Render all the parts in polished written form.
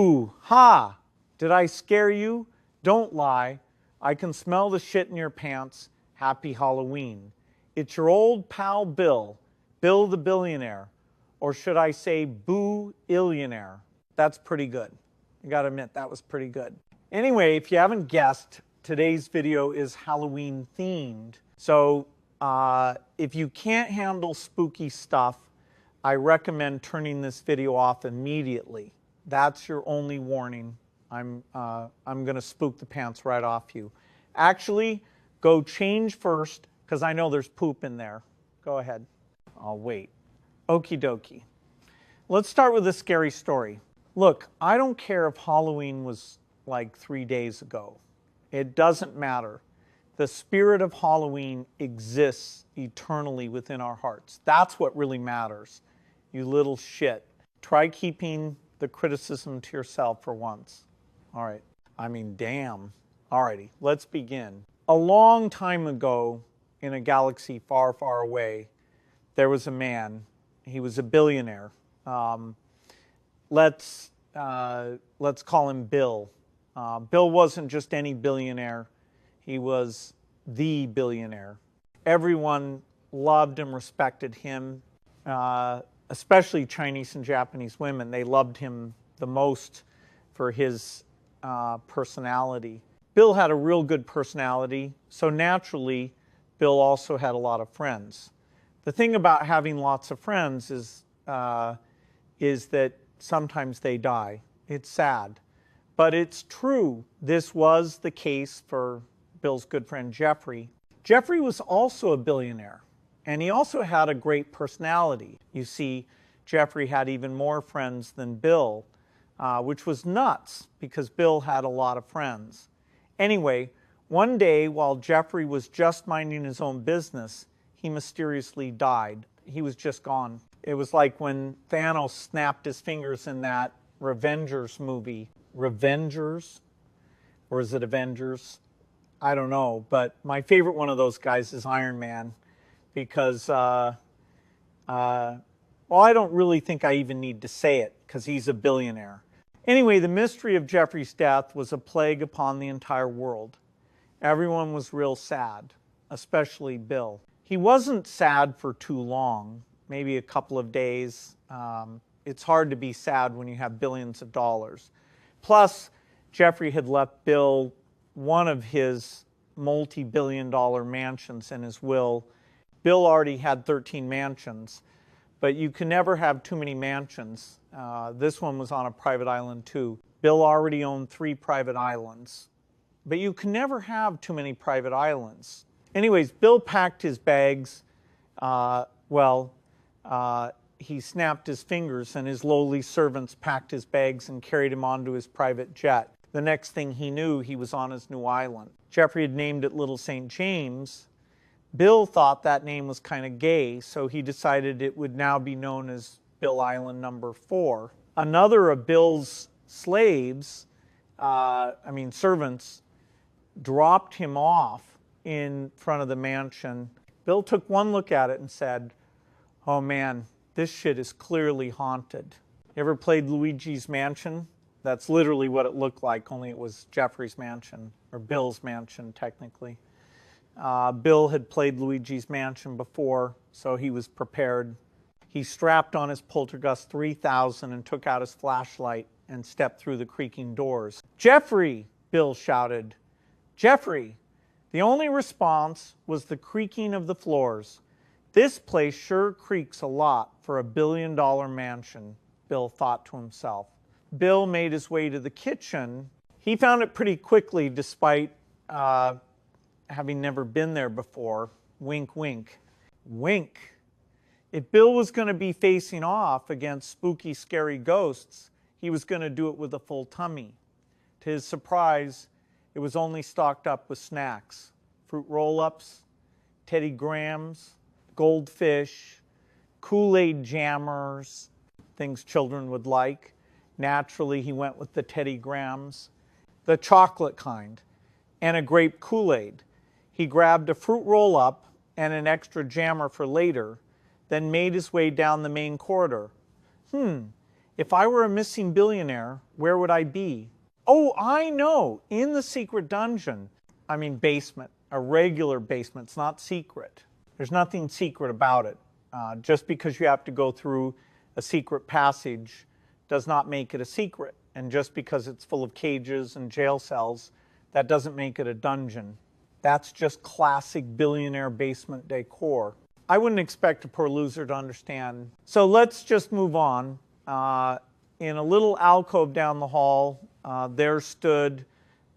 Boo! Ha! Did I scare you? Don't lie. I can smell the shit in your pants. Happy Halloween. It's your old pal Bill. Bill the Billionaire. Or should I say Boo-illionaire? That's pretty good. I gotta admit, that was pretty good. Anyway, if you haven't guessed, today's video is Halloween themed. So if you can't handle spooky stuff, I recommend turning this video off immediately. That's your only warning. I'm gonna spook the pants right off you. Actually, go change first, because I know there's poop in there. Go ahead. I'll wait. Okie dokie. Let's start with a scary story. Look, I don't care if Halloween was like 3 days ago. It doesn't matter. The spirit of Halloween exists eternally within our hearts. That's what really matters. You little shit. Try keeping the criticism to yourself for once. All right. I mean, damn. Alrighty, let's begin. A long time ago, in a galaxy far, far away, there was a man. He was a billionaire. Let's call him Bill. Bill wasn't just any billionaire. He was the billionaire. Everyone loved and respected him, especially Chinese and Japanese women. They loved him the most for his personality. Bill had a real good personality, so naturally, Bill also had a lot of friends. The thing about having lots of friends is that sometimes they die. It's sad. But it's true. This was the case for Bill's good friend Jeffrey. Jeffrey was also a billionaire, and he also had a great personality. You see, Jeffrey had even more friends than Bill, which was nuts because Bill had a lot of friends. Anyway, one day while Jeffrey was just minding his own business, he mysteriously died. He was just gone. It was like when Thanos snapped his fingers in that Revengers movie. Revengers? Or is it Avengers? I don't know. But my favorite one of those guys is Iron Man. Because, well, I don't really think I even need to say it, because he's a billionaire. Anyway, the mystery of Jeffrey's death was a plague upon the entire world. Everyone was real sad, especially Bill. He wasn't sad for too long, maybe a couple of days. It's hard to be sad when you have billions of dollars. Plus, Jeffrey had left Bill one of his multi-billion-dollar mansions in his will. Bill already had 13 mansions, but you can never have too many mansions. This one was on a private island too. Bill already owned 3 private islands, but you can never have too many private islands. Anyways, Bill packed his bags. He snapped his fingers and his lowly servants packed his bags and carried him onto his private jet. The next thing he knew, he was on his new island. Jeffrey had named it Little St. James. Bill thought that name was kind of gay, so he decided it would now be known as Bill Island number 4. Another of Bill's slaves, servants, dropped him off in front of the mansion. Bill took one look at it and said, "Oh man, this shit is clearly haunted." You ever played Luigi's Mansion? That's literally what it looked like, only it was Jeffrey's mansion, or Bill's mansion, technically. Bill had played Luigi's Mansion before, so he was prepared. He strapped on his Poltergust 3000 and took out his flashlight and stepped through the creaking doors. "Jeffrey!" Bill shouted. "Jeffrey!" The only response was the creaking of the floors. "This place sure creaks a lot for a billion-dollar mansion," Bill thought to himself. Bill made his way to the kitchen. He found it pretty quickly despite having never been there before. Wink, wink. Wink. If Bill was going to be facing off against spooky, scary ghosts, he was going to do it with a full tummy. To his surprise, it was only stocked up with snacks. Fruit roll-ups, Teddy Grahams, goldfish, Kool-Aid jammers, things children would like. Naturally, he went with the Teddy Grahams, the chocolate kind, and a grape Kool-Aid. He grabbed a fruit roll-up and an extra jammer for later, then made his way down the main corridor. If I were a missing billionaire, where would I be? Oh, I know, in the secret dungeon. I mean basement, a regular basement. It's not secret. There's nothing secret about it. Just because you have to go through a secret passage does not make it a secret. And just because it's full of cages and jail cells, that doesn't make it a dungeon. That's just classic billionaire basement decor. I wouldn't expect a poor loser to understand. So let's just move on. In a little alcove down the hall, there stood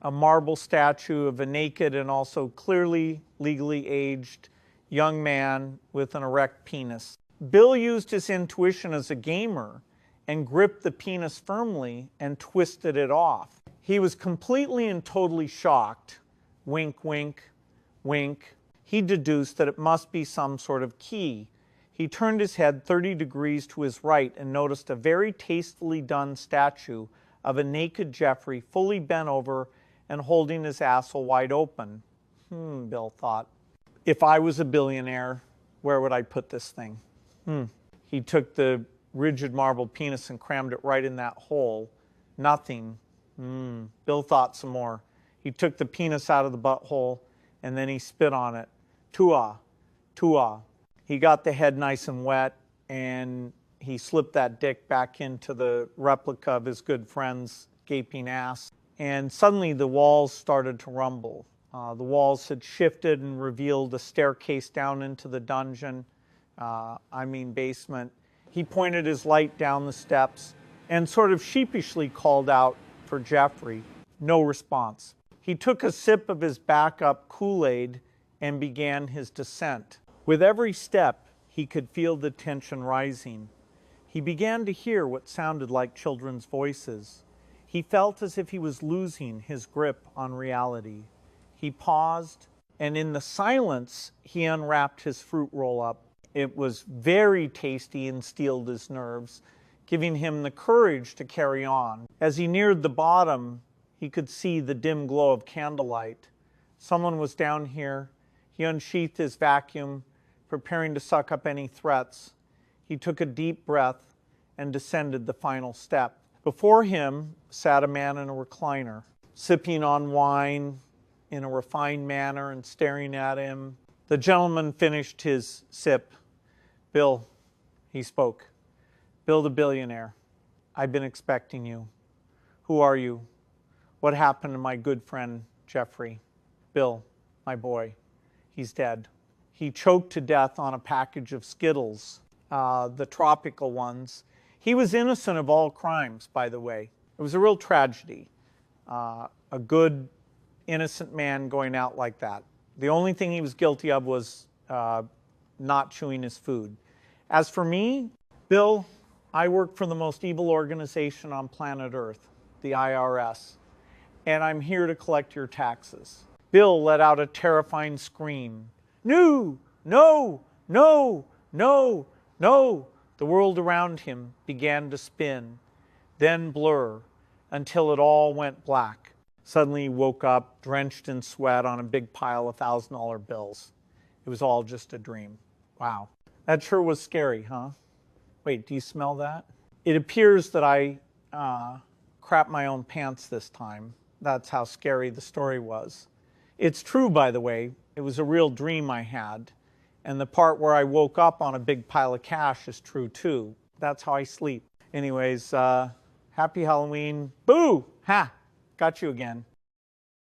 a marble statue of a naked and also clearly legally aged young man with an erect penis. Bill used his intuition as a gamer and gripped the penis firmly and twisted it off. He was completely and totally shocked. Wink, wink, wink. He deduced that it must be some sort of key. He turned his head 30 degrees to his right and noticed a very tastefully done statue of a naked Jeffrey fully bent over and holding his asshole wide open. Bill thought. If I was a billionaire, where would I put this thing? He took the rigid marble penis and crammed it right in that hole. Nothing. Bill thought some more. He took the penis out of the butthole and then he spit on it. Tua, tua. He got the head nice and wet and he slipped that dick back into the replica of his good friend's gaping ass. And suddenly the walls started to rumble. The walls had shifted and revealed a staircase down into the dungeon, basement. He pointed his light down the steps and sort of sheepishly called out for Jeffrey. No response. He took a sip of his backup Kool-Aid and began his descent. With every step, he could feel the tension rising. He began to hear what sounded like children's voices. He felt as if he was losing his grip on reality. He paused, and in the silence, he unwrapped his fruit roll-up. It was very tasty and steeled his nerves, giving him the courage to carry on. As he neared the bottom, he could see the dim glow of candlelight. Someone was down here. He unsheathed his vacuum, preparing to suck up any threats. He took a deep breath and descended the final step. Before him sat a man in a recliner, sipping on wine in a refined manner and staring at him. The gentleman finished his sip. Bill, he spoke. Bill the billionaire, I've been expecting you. Who are you? What happened to my good friend Jeffrey? Bill, my boy, he's dead. He choked to death on a package of Skittles, the tropical ones. He was innocent of all crimes, by the way. It was a real tragedy. A good, innocent man going out like that. The only thing he was guilty of was not chewing his food. As for me, Bill, I work for the most evil organization on planet Earth, the IRS, and I'm here to collect your taxes. Bill let out a terrifying scream. No, no, no, no, no. The world around him began to spin, then blur, until it all went black. Suddenly he woke up, drenched in sweat on a big pile of $1,000 bills. It was all just a dream. Wow. That sure was scary, huh? Wait, do you smell that? It appears that I crapped my own pants this time. That's how scary the story was. It's true, by the way. It was a real dream I had. And the part where I woke up on a big pile of cash is true, too. That's how I sleep. Anyways, happy Halloween. Boo! Ha! Got you again.